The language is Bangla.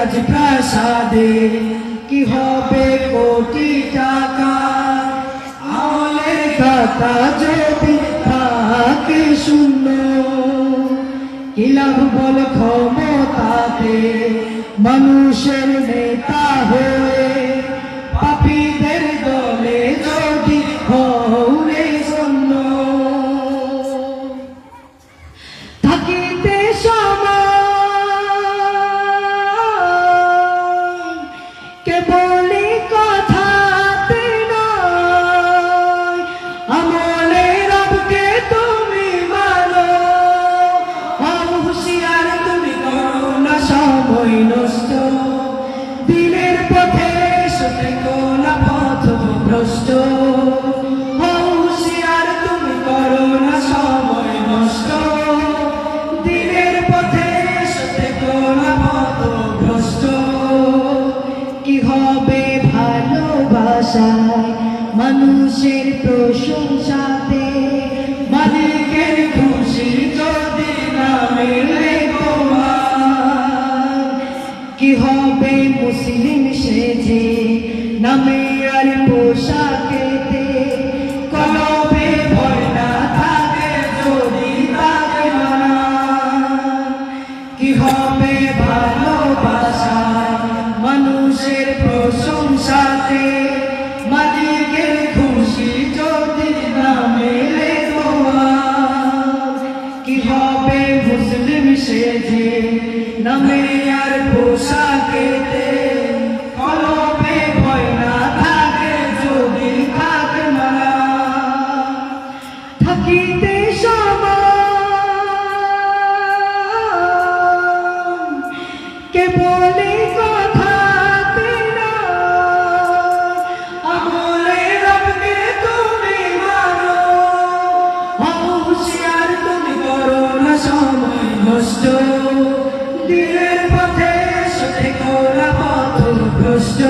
রাজপ্রাসাদে কি হবে কোটি টাকা, আমলের খাতা যদি থাকে শূন্য, কি লাভ বল ক্ষমতাতে মানুষের নেতা হয়ে, পাপীদের দলে যদি হৌরে শূন্য। থাকিতে সময় কেবলই কথাতে নয়, আমলে রবকে তুমি মানো, হুঁশিয়ার তুমি করো না সময় নষ্ট, দিনের পথে সতে কোনা পথভ্রষ্ট, হুঁশিয়ার তুমি করো না সময় নষ্ট, দিনের পথে সতে কোনা পথভ্রষ্ট। কি হবে ভালোবাসায় মানুষের প্রশংসাতে, মালিকের খুশি যদি না মেলে তোমার, কি হবে মুসলিম সেজে নামে আর পোশাকেতে, কলবে ভয় না থাকে যদি তাকে মানা, কি হবে ভালোবাসায় মানুষের প্রশংসাতে, মালিকের খুশি যদি না মেলে তোমার, কি হবে মুসলিম সেজে নামে আর পোশাকেতে, কলবে ভয় না থাকে যদি থাকে মানা। থাকিতে সময় কেবলই কথাতে নয়, আমলে রবকে তুমি মানো, হুঁশিয়ার তুমি করো না সময় নষ্ট, দিনের পথে সতে কোনা পথভ্রষ্ট।